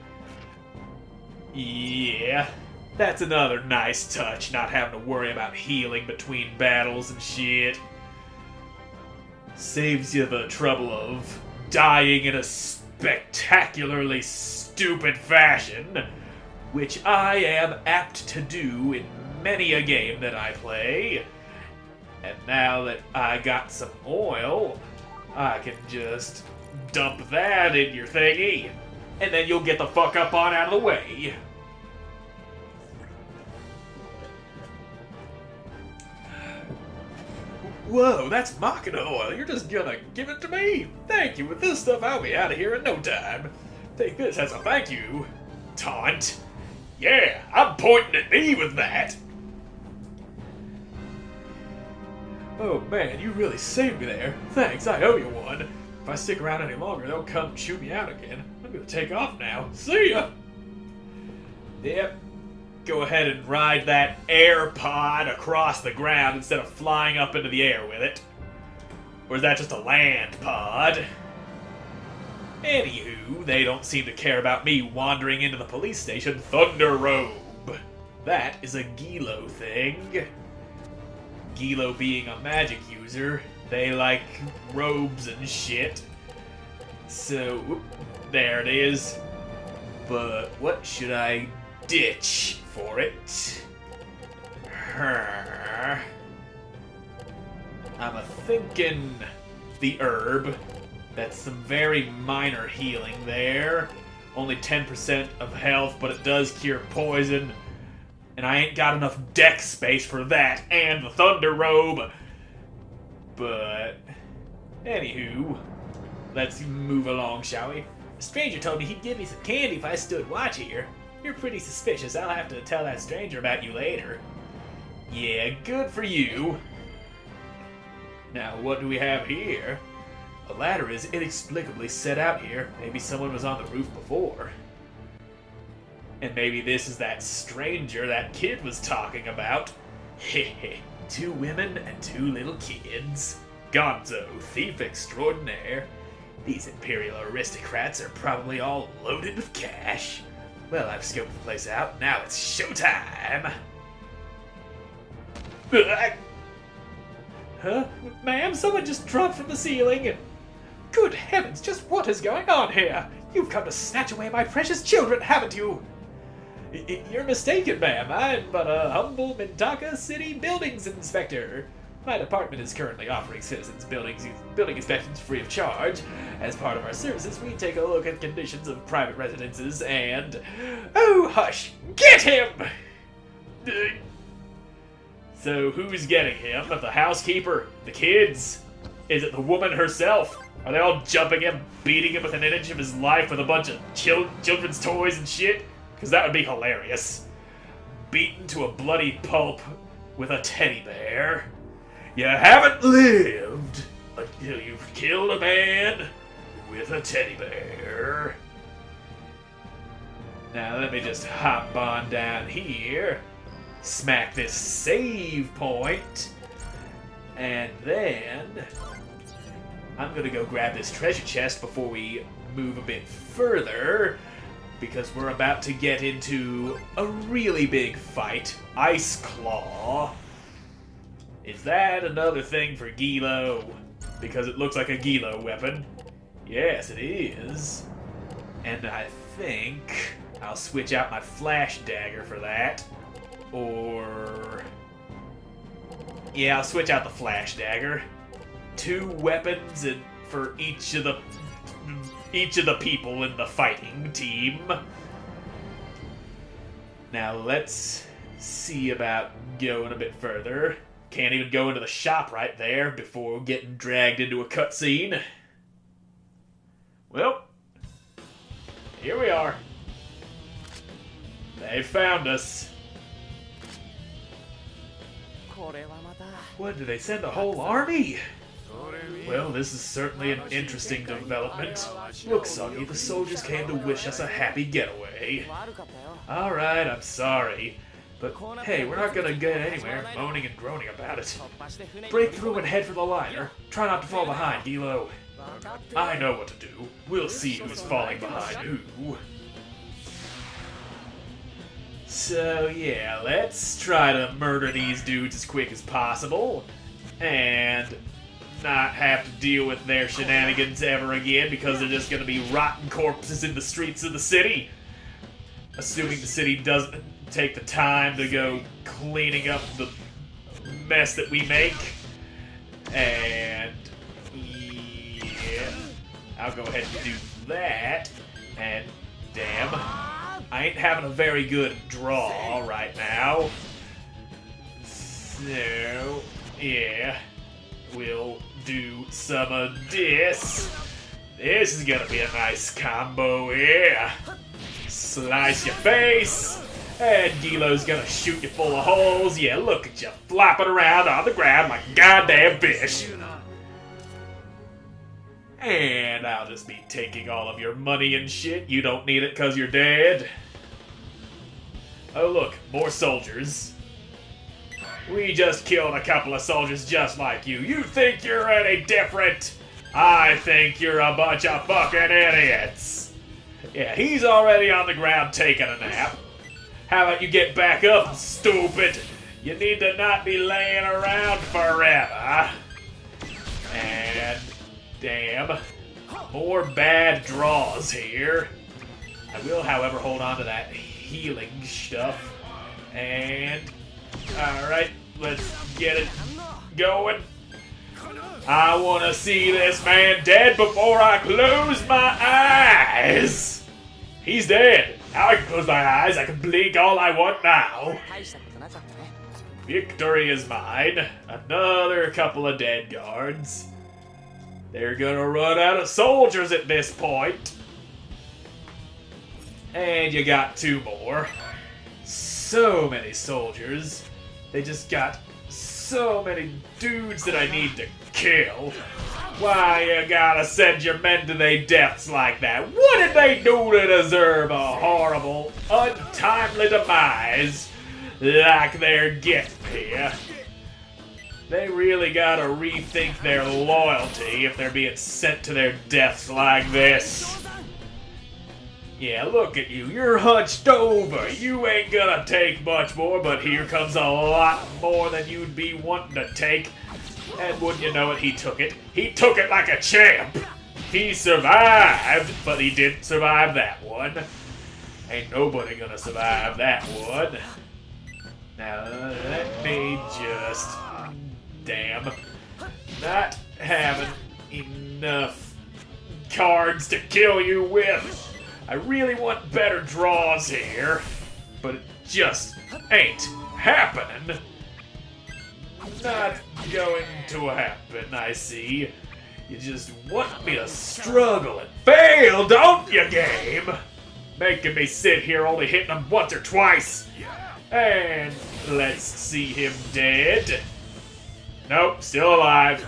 Yeah, that's another nice touch, not having to worry about healing between battles and shit. Saves you the trouble of dying in a spectacularly stupid fashion, which I am apt to do in many a game that I play. And now that I got some oil, I can just dump that in your thingy, and then you'll get the fuck up on out of the way. Whoa, that's Machina oil. You're just gonna give it to me? Thank you. With this stuff, I'll be out of here in no time. Take this as a thank you. Taunt. Yeah, I'm pointing at me with that. Oh man, you really saved me there. Thanks, I owe you one. If I stick around any longer, they'll come and shoot me out again. I'm gonna take off now. See ya! Yep. Go ahead and ride that air pod across the ground instead of flying up into the air with it. Or is that just a land pod? Anywho, they don't seem to care about me wandering into the police station. Thunder Robe. That is a Gilo thing. Gilo being a magic user, they like robes and shit. So, whoop, there it is. But what should I ditch for it? I'm a-thinking the herb. That's some very minor healing there. Only 10% of health, but it does cure poison. And I ain't got enough deck space for that and the Thunder Robe. But, anywho, let's move along, shall we? A stranger told me he'd give me some candy if I stood watch here. You're pretty suspicious. I'll have to tell that stranger about you later. Yeah, good for you. Now, what do we have here? A ladder is inexplicably set out here. Maybe someone was on the roof before. And maybe this is that stranger that kid was talking about. Hehe, 2 women and 2 little kids. Gonzo, thief extraordinaire. These imperial aristocrats are probably all loaded with cash. Well, I've scoped the place out. Now it's showtime. Huh? Ma'am, someone just dropped from the ceiling. Good heavens, just what is going on here? You've come to snatch away my precious children, haven't you? You're mistaken, ma'am. I'm but a humble Mintaka City Buildings Inspector. My department is currently offering citizens building inspections free of charge. As part of our services, we take a look at conditions of private residences and... Oh, hush! Get him! So who's getting him? The housekeeper? The kids? Is it the woman herself? Are they all jumping him, beating him within an inch of his life with a bunch of children's toys and shit? Because that would be hilarious. Beaten to a bloody pulp with a teddy bear. You haven't lived until you've killed a man with a teddy bear. Now let me just hop on down here, smack this save point, and then I'm gonna go grab this treasure chest before we move a bit further, because we're about to get into a really big fight. Ice Claw. Is that another thing for Gilo? Because it looks like a Gilo weapon. Yes, it is. And I think I'll switch out my flash dagger for that. Or... yeah, I'll switch out the flash dagger. 2 weapons and for each of the people in the fighting team. Now let's see about going a bit further. Can't even go into the shop right there before getting dragged into a cutscene. Well, here we are. They found us. What, did they send a whole army? Well, this is certainly an interesting development. Look, Soggy, the soldiers came to wish us a happy getaway. Alright, I'm sorry. But hey, we're not gonna get anywhere moaning and groaning about it. Break through and head for the liner. Try not to fall behind, Gilo. I know what to do. We'll see who's falling behind who. So yeah, let's try to murder these dudes as quick as possible. And not have to deal with their shenanigans ever again because they're just gonna be rotten corpses in the streets of the city. Assuming the city doesn't take the time to go cleaning up the mess that we make. And yeah, I'll go ahead and do that. And damn, I ain't having a very good draw right now. So yeah, we'll do some of this. This is gonna be a nice combo here. Slice your face, and Gilo's gonna shoot you full of holes. Yeah, look at you flopping around on the ground like a goddamn fish. And I'll just be taking all of your money and shit. You don't need it because you're dead. Oh look, more soldiers. We just killed a couple of soldiers just like you. You think you're any different? I think you're a bunch of fucking idiots. Yeah, he's already on the ground taking a nap. How about you get back up, stupid? You need to not be laying around forever. And damn, more bad draws here. I will, however, hold on to that healing stuff. And alright, let's get it going. I want to see this man dead before I close my eyes. He's dead. Now I can close my eyes. I can blink all I want now. Victory is mine. Another couple of dead guards. They're gonna run out of soldiers at this point. And you got two more. So many soldiers. They just got so many dudes that I need to kill. Why you gotta send your men to their deaths like that? What did they do to deserve a horrible, untimely demise like they're getting here? They really gotta rethink their loyalty if they're being sent to their deaths like this. Yeah, look at you. You're hunched over. You ain't gonna take much more, but here comes a lot more than you'd be wanting to take. And wouldn't you know it, he took it. He took it like a champ. He survived, but he didn't survive that one. Ain't nobody gonna survive that one. Now, let me just... Damn. Not having enough cards to kill you with. I really want better draws here, but it just ain't happening. Not going to happen, I see. You just want me to struggle and fail, don't you, game? Making me sit here only hitting him once or twice. And let's see him dead. Nope, still alive.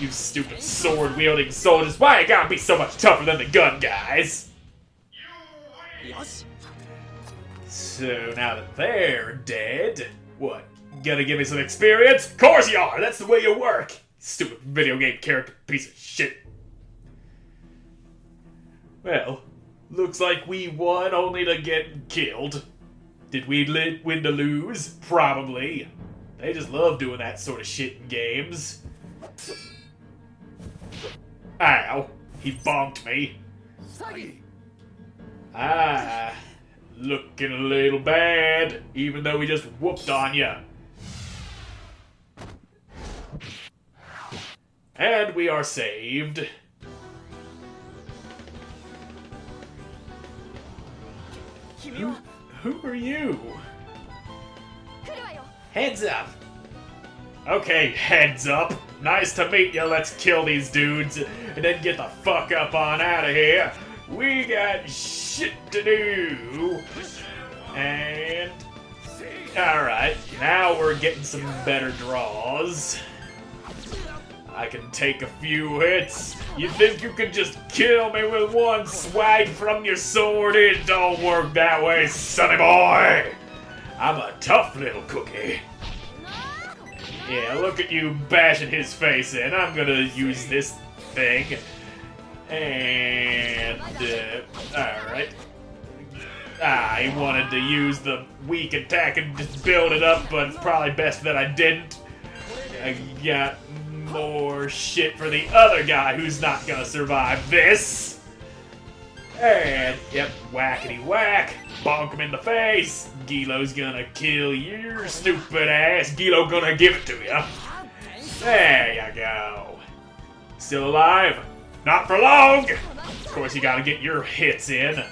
You stupid sword-wielding soldiers. Why you gotta be so much tougher than the gun guys? So now that they're dead, what? Gonna give me some experience? Of course you are! That's the way you work! Stupid video game character piece of shit. Well, looks like we won only to get killed. Did we win to lose? Probably. They just love doing that sort of shit in games. Ow. He bonked me. Ah. Looking a little bad, even though we just whooped on ya. And we are saved. Who are you? Heads up. Okay, heads up. Nice to meet you. Let's kill these dudes and then get the fuck up on out of here. We got shit to do. And alright, now we're getting some better draws. I can take a few hits. You think you can just kill me with one swipe from your sword? It don't work that way, sonny boy. I'm a tough little cookie. Yeah, look at you bashing his face in. I'm gonna use this thing. And, alright. I wanted to use the weak attack and just build it up, but it's probably best that I didn't. I got more shit for the other guy who's not gonna survive this. And, yep, whackety whack. Bonk him in the face. Gilo's gonna kill your stupid ass. Gilo gonna give it to you. There you go. Still alive? Not for long! Of course, you gotta get your hits in.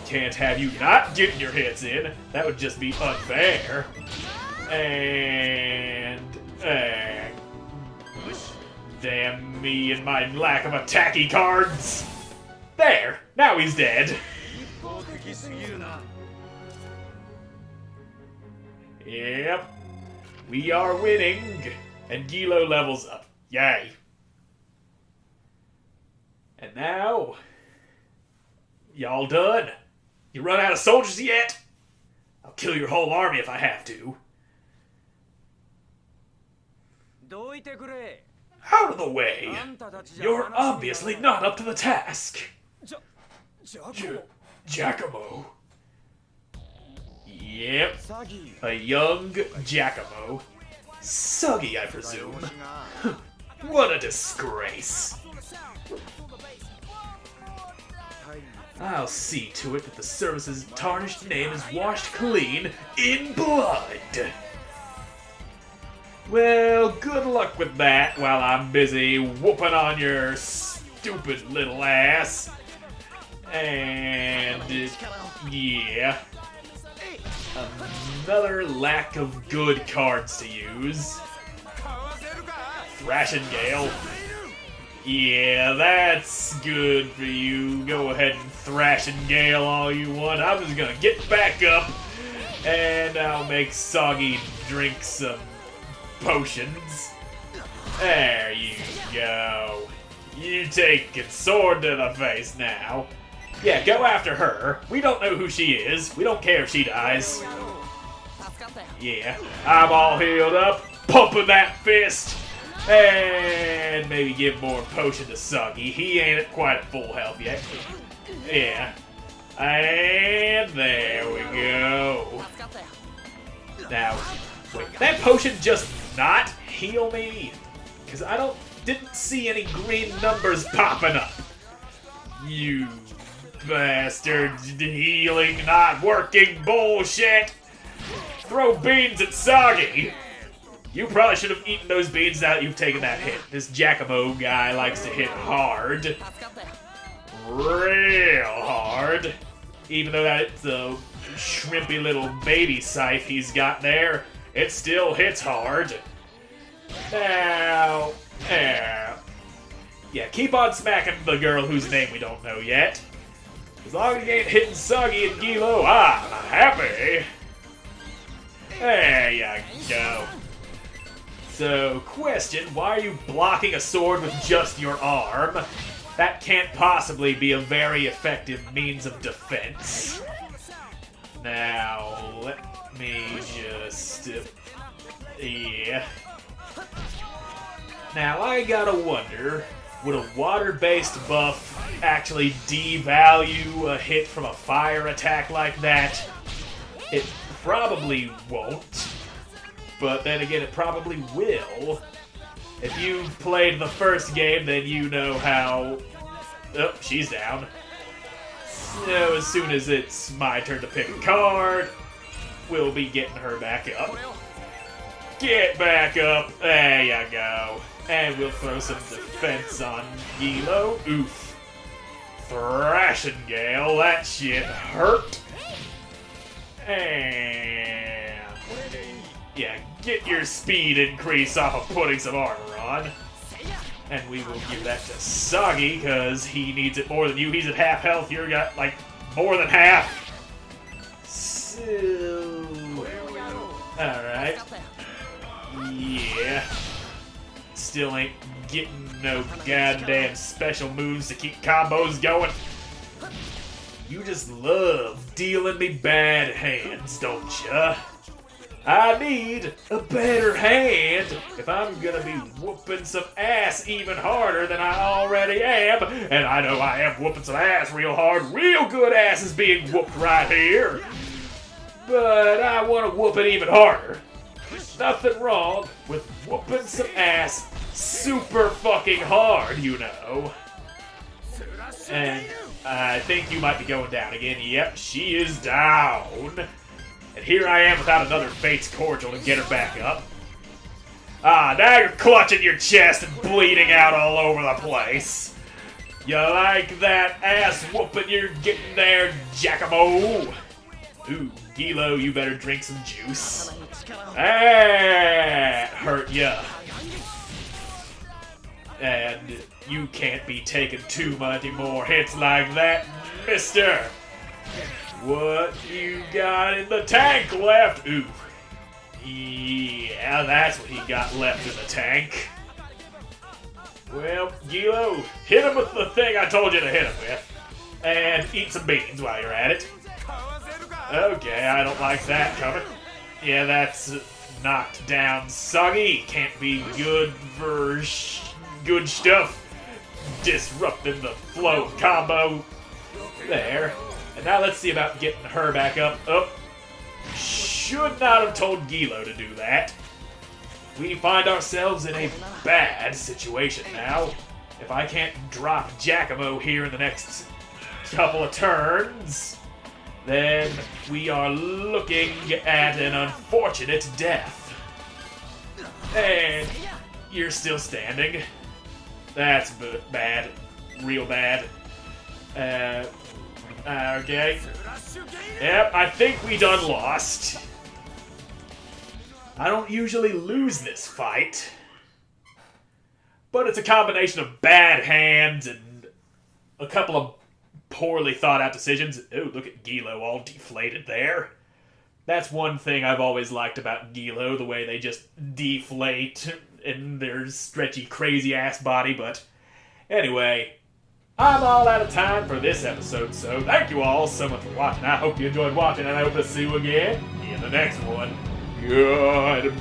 Can't have you not getting your hits in. That would just be unfair. And... damn me and my lack of attacky cards. There! Now he's dead. Yep. We are winning. And Gilo levels up. Yay. And now... y'all done? You run out of soldiers yet? I'll kill your whole army if I have to. Out of the way! You're obviously not up to the task. Giacomo. Yep. A young Giacomo. Suggy, I presume. What a disgrace. I'll see to it that the service's tarnished name is washed clean in blood. Well, good luck with that while I'm busy whooping on your stupid little ass. And, yeah. Another lack of good cards to use. Thrashing Gale. Yeah, that's good for you. Go ahead and thrash and gale all you want. I'm just gonna get back up and I'll make Soggy drink some potions. There you go. You taking sword to the face now. Yeah, go after her. We don't know who she is. We don't care if she dies. Yeah, I'm all healed up. Pumping that fist. And maybe give more potion to Soggy. He ain't quite at full health yet. Yeah. And there we go. Now, wait, did that potion just not heal me? Because I didn't see any green numbers popping up. You bastards, healing not working bullshit. Throw beans at Soggy. You probably should have eaten those beans now that you've taken that hit. This Giacomo guy likes to hit hard. Real hard. Even though that's a shrimpy little baby scythe he's got there, it still hits hard. Now, yeah, keep on smacking the girl whose name we don't know yet. As long as you ain't hitting Soggy and Gilo, I'm happy. There you go. So, question, why are you blocking a sword with just your arm? That can't possibly be a very effective means of defense. Now, let me just... yeah. Now, I gotta wonder, would a water-based buff actually devalue a hit from a fire attack like that? It probably won't. But then again, it probably will. If you've played the first game, then you know how... oh, she's down. So as soon as it's my turn to pick a card, we'll be getting her back up. Get back up. There you go. And we'll throw some defense on Gilo. Oof. Thrashing Gale. That shit hurt. And... yeah, get your speed increase off of putting some armor on. And we will give that to Soggy, because he needs it more than you. He's at half health. You're got, like, more than half. So... alright. Yeah. Still ain't getting no goddamn special moves to keep combos going. You just love dealing me bad hands, don't ya? I need a better hand if I'm gonna be whooping some ass even harder than I already am. And I know I am whooping some ass real hard. Real good ass is being whooped right here. But I want to whoop it even harder. There's nothing wrong with whooping some ass super fucking hard, you know. And I think you might be going down again. Yep, she is down. And here I am without another Fate's Cordial to get her back up. Ah, now you're clutching your chest and bleeding out all over the place. You like that ass whooping you're getting there, Giacomo? Ooh, Gilo, you better drink some juice. That hurt ya. And you can't be taking too many more hits like that, mister. What you got in the tank left? Ooh. Yeah, that's what he got left in the tank. Well, Gilo, hit him with the thing I told you to hit him with. And eat some beans while you're at it. Okay, I don't like that coming. Yeah, that's knocked down soggy. Can't be good for good stuff. Disrupting the flow combo. There. And now let's see about getting her back up. Oh, should not have told Gilo to do that. We find ourselves in a bad situation now. If I can't drop Giacomo here in the next couple of turns, then we are looking at an unfortunate death. And you're still standing. That's bad. Real bad. Okay. Yep, I think we done lost. I don't usually lose this fight. But it's a combination of bad hands and a couple of poorly thought out decisions. Ooh, look at Gilo all deflated there. That's one thing I've always liked about Gilo, the way they just deflate in their stretchy, crazy ass body. But anyway, I'm all out of time for this episode, so thank you all so much for watching. I hope you enjoyed watching, and I hope to see you again in the next one. Goodbye.